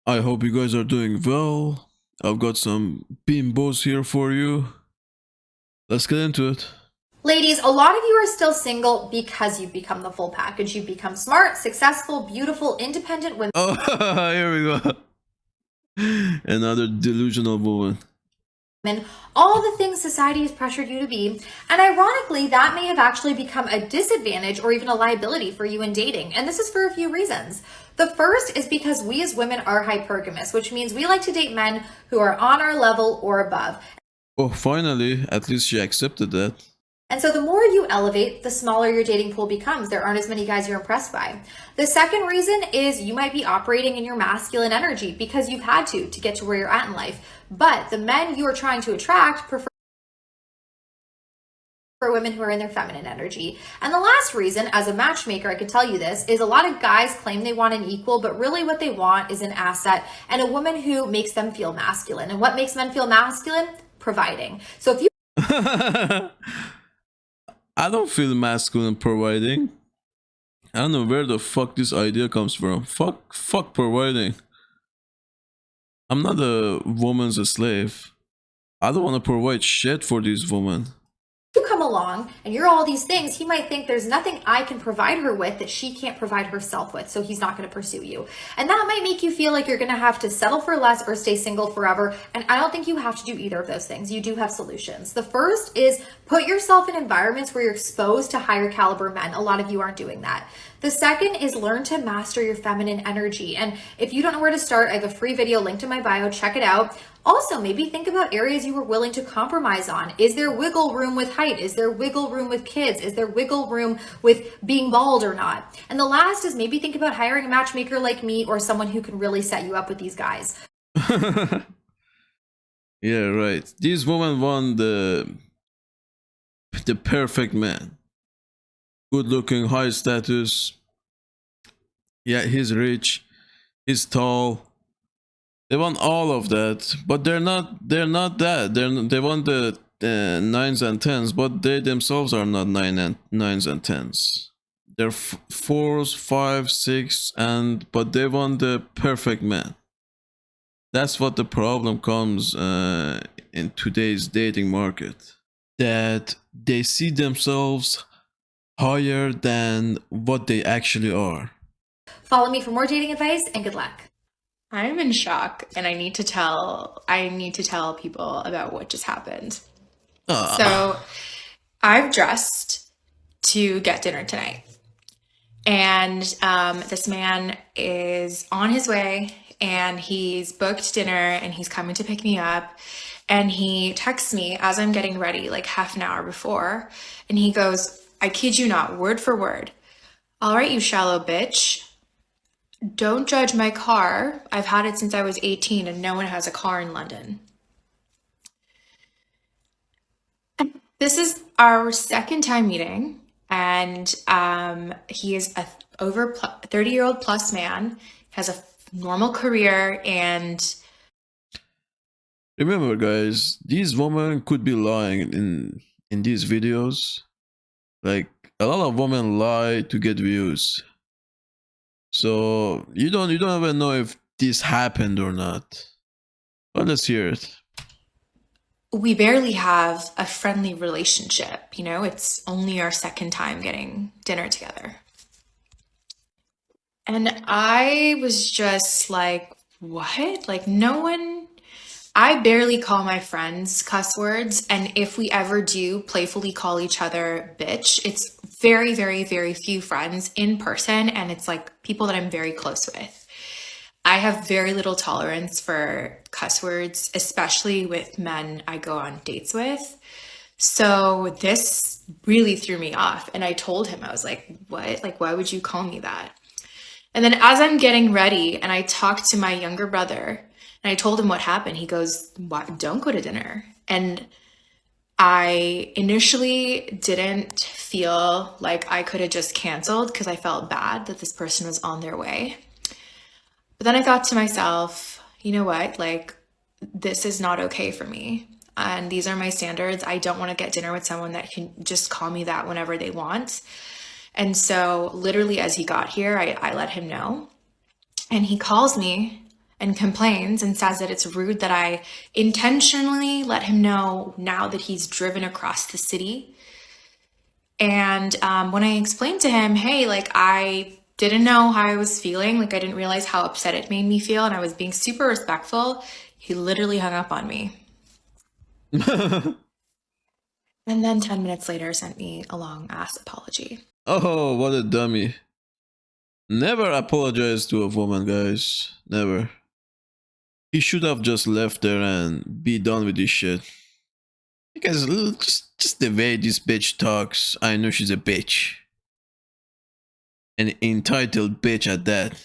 I hope you guys are doing well. I've got some bimbos here for you. Let's get into it. Ladies, a lot of you are still single because you've become the full package. You've become smart, successful, beautiful, independent women. Oh, here we go. Another delusional woman. All the things society has pressured you to be. And ironically, that may have actually become a disadvantage or even a liability for you in dating. And this is for a few reasons. The first is because we as women are hypergamous, which means we like to date men who are on our level or above. Oh, finally, at least she accepted that. And so the more you elevate, the smaller your dating pool becomes. There aren't as many guys you're impressed by. The second reason is you might be operating in your masculine energy because you've had to get to where you're at in life. But the men you are trying to attract prefer women who are in their feminine energy. And the last reason, as a matchmaker, I could tell you this, is a lot of guys claim they want an equal, but really what they want is an asset and a woman who makes them feel masculine. And what makes men feel masculine? Providing. So if you I don't feel masculine providing. I don't know where the fuck this idea comes from. Fuck providing. I'm not a woman's a slave. I don't want to provide shit for these women. come along and you're all these things, he might think there's nothing I can provide her with that she can't provide herself with, so he's not going to pursue you. And that might make you feel like you're going to have to settle for less or stay single forever. And I don't think you have to do either of those things. You do have solutions. The first is put yourself in environments where you're exposed to higher caliber men. A lot of you aren't doing that. The second is learn to master your feminine energy. And if you don't know where to start, I have a free video linked in my bio. Check it out. Also, maybe think about areas you were willing to compromise on. Is there wiggle room with height? Is there wiggle room with kids? Is there wiggle room with being bald or not? And the last is maybe think about hiring a matchmaker like me or someone who can really set you up with these guys. Yeah, right. These women want the perfect man. Good looking, high status. Yeah, he's rich, he's tall. They want all of that, but they're not that. They want the nines and tens, but they themselves are not nines and tens. They're fours, five, six, and but they want the perfect man. That's what the problem comes in today's dating market. That they see themselves higher than what they actually are. Follow me for more dating advice and good luck. I'm in shock and I need to tell people about what just happened. Ah. So, I've dressed to get dinner tonight. And this man is on his way and he's booked dinner and he's coming to pick me up. And he texts me as I'm getting ready, like half an hour before. And he goes, I kid you not, word for word. All right, you shallow bitch. Don't judge my car. I've had it since I was 18 and no one has a car in London. This is our second time meeting, and he is a over 30-year-old plus man, has a normal career, and Remember, guys, these women could be lying in these videos. Like a lot of women lie to get views. So you don't even know if this happened or not. But let's hear it. we barely have a friendly relationship. It's only our second time getting dinner together. And I was just like, what? Like, no one, I barely call my friends cuss words. And if we ever do playfully call each other bitch, it's very, very, very few friends in person. And it's like people that I'm very close with. I have very little tolerance for cuss words, especially with men I go on dates with. So this really threw me off. And I told him, I was like, what? Like, why would you call me that? And then as I'm getting ready and I talked to my younger brother and I told him what happened, he goes, "What? Don't go to dinner." And I initially didn't feel like I could have just canceled because I felt bad that this person was on their way. But then I thought to myself, you know what? Like, this is not okay for me. And these are my standards. I don't want to get dinner with someone that can just call me that whenever they want. And so literally as he got here, I let him know. And he calls me and complains and says that it's rude that I intentionally let him know now that he's driven across the city. And when I explained to him, hey, like, I didn't know how I was feeling, like, I didn't realize how upset it made me feel, and I was being super respectful, he literally hung up on me. And then 10 minutes later sent me a long ass apology. Oh, what a dummy. Never apologize to a woman, guys. Never. He should have just left there and be done with this shit. Because just the way this bitch talks, I know she's a bitch. An entitled bitch at that.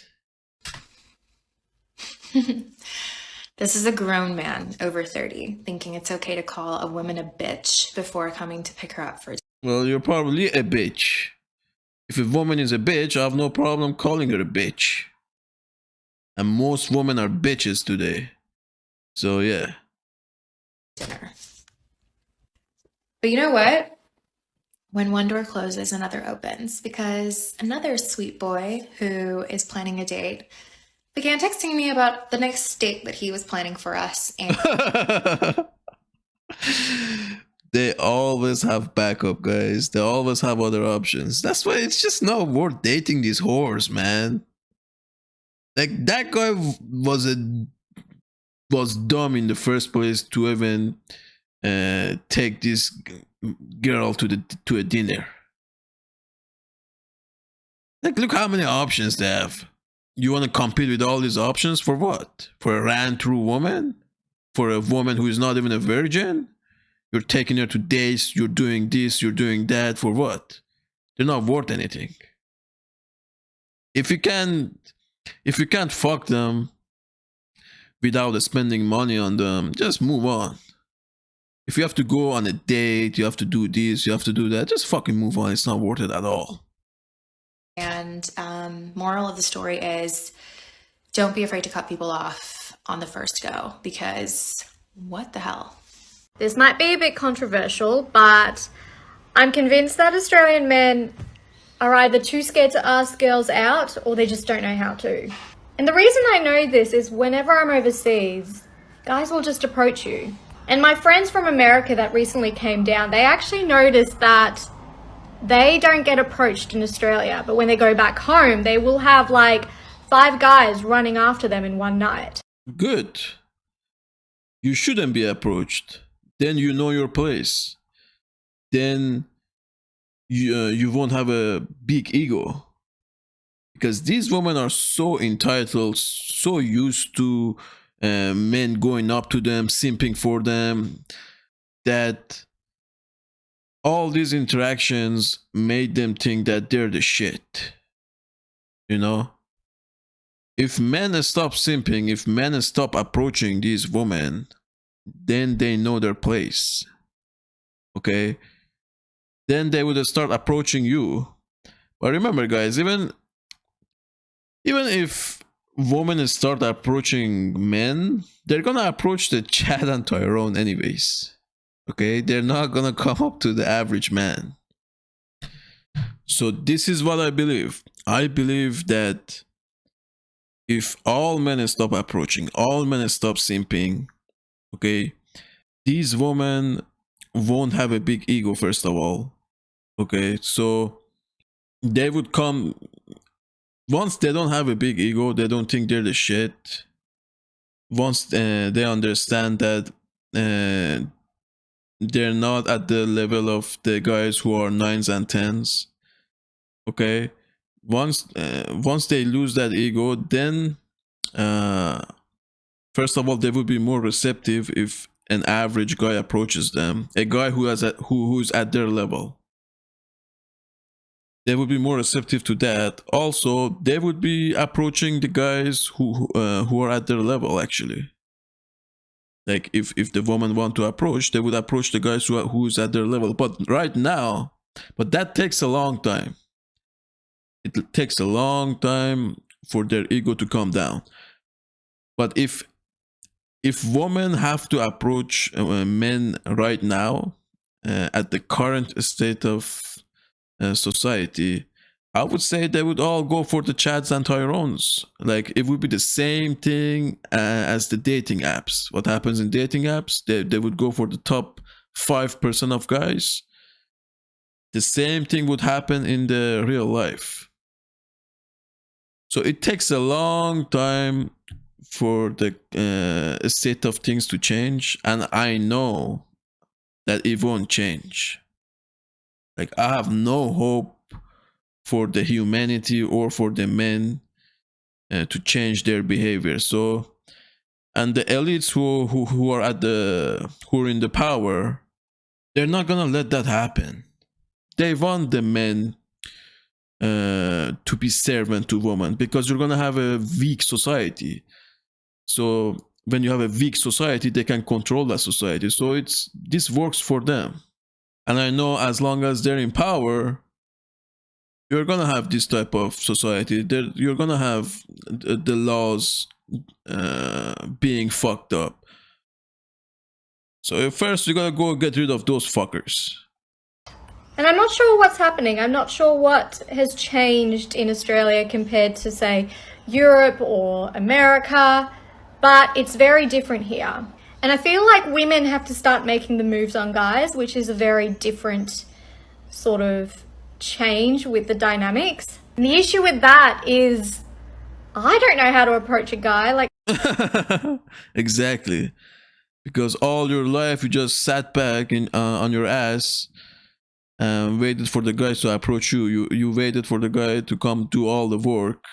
This is a grown man over 30 thinking it's okay to call a woman a bitch before coming to pick her up for. Well, you're probably a bitch. If a woman is a bitch, I have no problem calling her a bitch. And most women are bitches today. So yeah. Dinner. But you know what? When one door closes, another opens, because another sweet boy who is planning a date began texting me about the next date that he was planning for us. And they always have backup, guys. They always have other options. That's why it's just not worth dating these whores, man. Like, that guy was dumb in the first place to even take this girl to a dinner. Like, look how many options they have. You want to compete with all these options for what? For a ran-through woman? For a woman who is not even a virgin? You're taking her to dates, you're doing this, you're doing that, for what? They're not worth anything. If you can't fuck them without spending money on them, just move on. If you have to go on a date, you have to do this, you have to do that, just fucking move on. It's not worth it at all. And moral of the story is, don't be afraid to cut people off on the first go, because what the hell? This might be a bit controversial, but I'm convinced that Australian men are either too scared to ask girls out or they just don't know how to. And the reason I know this is whenever I'm overseas, guys will just approach you. And my friends from America that recently came down, they actually noticed that they don't get approached in Australia, but when they go back home, they will have like 5 guys running after them in one night. Good. You shouldn't be approached. Then you know your place. Then you won't have a big ego. Because these women are so entitled, so used to men going up to them, simping for them, that all these interactions made them think that they're the shit. You know? If men stop simping, if men stop approaching these women, then they know their place. Okay? Then they would start approaching you. But remember, guys, even if women start approaching men, they're gonna approach the Chad and Tyrone anyways. Okay? They're not gonna come up to the average man. So this is what I believe. I believe that if all men stop approaching, all men stop simping, okay, these women won't have a big ego, first of all. Okay, so they would come. Once they don't have a big ego, they don't think they're the shit. Once they understand that they're not at the level of the guys who are 9s and 10s. Okay, once they lose that ego, then first of all, they would be more receptive if an average guy approaches them, a guy who's at their level. They would be more receptive to that. Also, they would be approaching the guys who are at their level, actually. Like, if the woman want to approach, they would approach the guys who's at their level. But right now, that takes a long time. It takes a long time for their ego to come down. But if women have to approach men right now, at the current state of society, I would say they would all go for the Chads and Tyrones. Like, it would be the same thing as the dating apps. What happens in dating apps? They would go for the top 5% of guys. The same thing would happen in the real life. So it takes a long time for the state of things to change. And I know that it won't change. Like, I have no hope for the humanity or for the men to change their behavior. So, and the elites who are who are in the power, they're not gonna let that happen. They want the men to be servant to women, because you're gonna have a weak society. So when you have a weak society, they can control that society. So this works for them. And I know as long as they're in power, you're gonna have this type of society. You're gonna have the laws being fucked up. So first, you gotta go get rid of those fuckers. And I'm not sure what's happening. I'm not sure what has changed in Australia compared to, say, Europe or America, but it's very different here. And I feel like women have to start making the moves on guys, which is a very different sort of change with the dynamics. And the issue with that is I don't know how to approach a guy. Like, exactly, because all your life you just sat back on your ass and waited for the guys to approach you. You waited for the guy to come do all the work,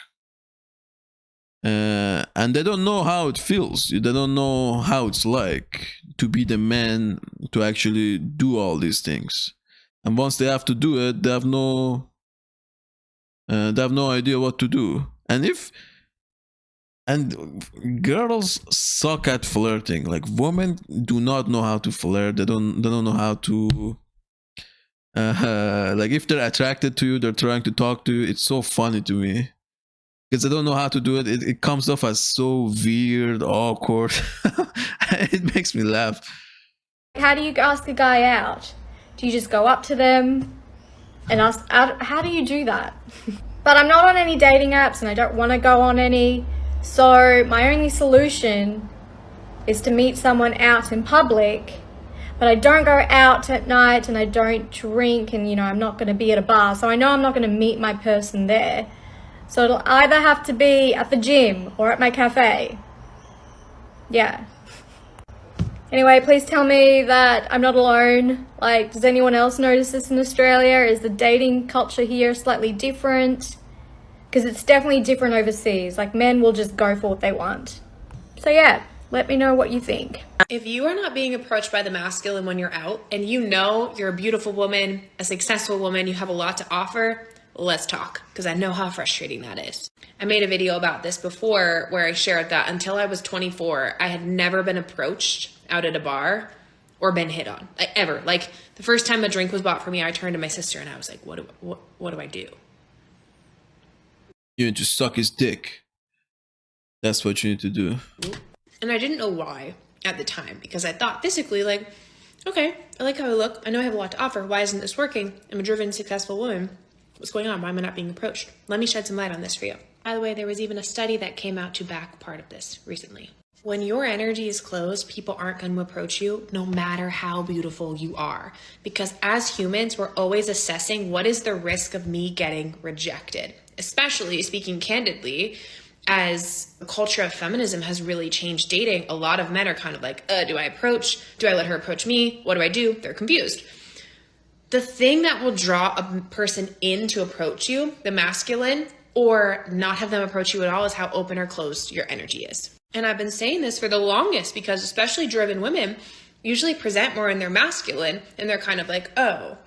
and they don't know how it feels. They don't know how it's like to be the man to actually do all these things. And once they have to do it, they have no idea what to do. And girls suck at flirting. Like, women do not know how to flirt. They don't know how to like, if they're attracted to you, they're trying to talk to you. It's so funny to me because they don't know how to do it. It comes off as so weird, awkward. It makes me laugh. how do you ask a guy out? Do you just go up to them and ask out? How do you do that? But I'm not on any dating apps and I don't want to go on any. So my only solution is to meet someone out in public, but I don't go out at night and I don't drink, and I'm not going to be at a bar. So I know I'm not going to meet my person there. So it'll either have to be at the gym or at my cafe. Yeah. Anyway, please tell me that I'm not alone. Like, does anyone else notice this in Australia? Is the dating culture here slightly different? Because it's definitely different overseas. Like, men will just go for what they want. So yeah, let me know what you think. If you are not being approached by the masculine when you're out, and you're a beautiful woman, a successful woman, you have a lot to offer, let's talk, because I know how frustrating that is. I made a video about this before where I shared that until I was 24, I had never been approached out at a bar or been hit on, like, ever. Like, the first time a drink was bought for me, I turned to my sister and I was like, what do I do? You need to suck his dick. That's what you need to do. And I didn't know why at the time, because I thought physically, like, okay, I like how I look. I know I have a lot to offer. Why isn't this working? I'm a driven, successful woman. What's going on? Why am I not being approached? Let me shed some light on this for you. By the way, there was even a study that came out to back part of this recently. When your energy is closed, people aren't going to approach you no matter how beautiful you are. Because as humans, we're always assessing what is the risk of me getting rejected. Especially, speaking candidly, as the culture of feminism has really changed dating, a lot of men are kind of like, do I approach? Do I let her approach me? What do I do? They're confused. The thing that will draw a person in to approach you, the masculine, or not have them approach you at all, is how open or closed your energy is. And I've been saying this for the longest, because especially driven women usually present more in their masculine, and they're kind of like, oh,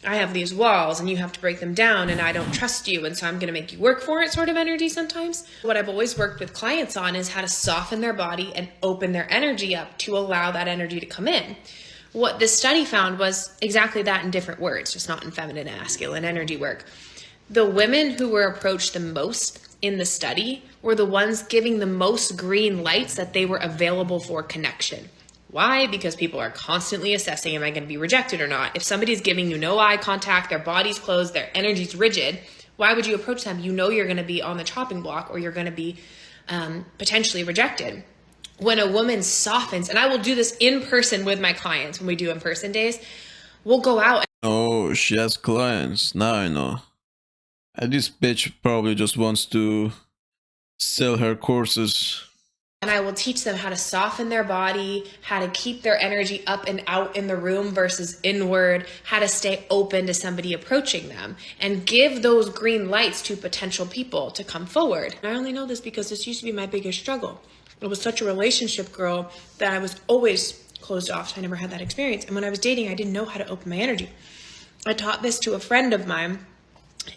I have these walls and you have to break them down and I don't trust you, and so I'm going to make you work for it sort of energy sometimes. What I've always worked with clients on is how to soften their body and open their energy up to allow that energy to come in. What this study found was exactly that in different words, just not in feminine and masculine energy work. The women who were approached the most in the study were the ones giving the most green lights that they were available for connection. Why? Because people are constantly assessing, am I going to be rejected or not? If somebody's giving you no eye contact, their body's closed, their energy's rigid, Why would you approach them? You know you're going to be on the chopping block, or you're going to be potentially rejected. When a woman softens, and I will do this in person with my clients when we do in-person days, we'll go out. Oh, she has clients. Now I know. And this bitch probably just wants to sell her courses. And I will teach them how to soften their body, how to keep their energy up and out in the room versus inward, how to stay open to somebody approaching them, and give those green lights to potential people to come forward. And I only know this because this used to be my biggest struggle. I was such a relationship girl that I was always closed off, so I never had that experience. And when I was dating, I didn't know how to open my energy. I taught this to a friend of mine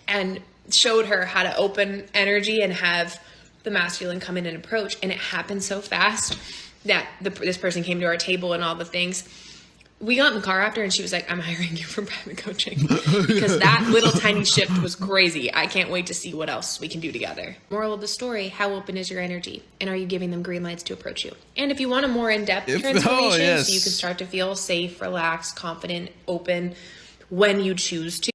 and showed her how to open energy and have the masculine come in and approach, and it happened so fast that this person came to our table and all the things. We got in the car after, and she was like, I'm hiring you for private coaching, because that little tiny shift was crazy. I can't wait to see what else we can do together. Moral of the story, how open is your energy, and are you giving them green lights to approach you? And if you want a more in-depth transformation, so you can start to feel safe, relaxed, confident, open when you choose to,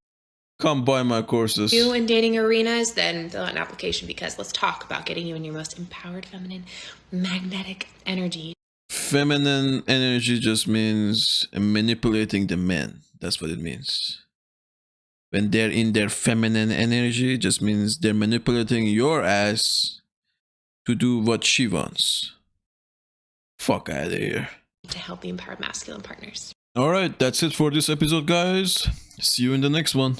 Come buy my courses. you in dating arenas, then fill out an application, because let's talk about getting you in your most empowered, feminine, magnetic energy. Feminine energy just means manipulating the men. That's what it means. When they're in their feminine energy, it just means they're manipulating your ass to do what she wants. Fuck out of here. To help the empowered masculine partners. Alright, that's it for this episode, guys. See you in the next one.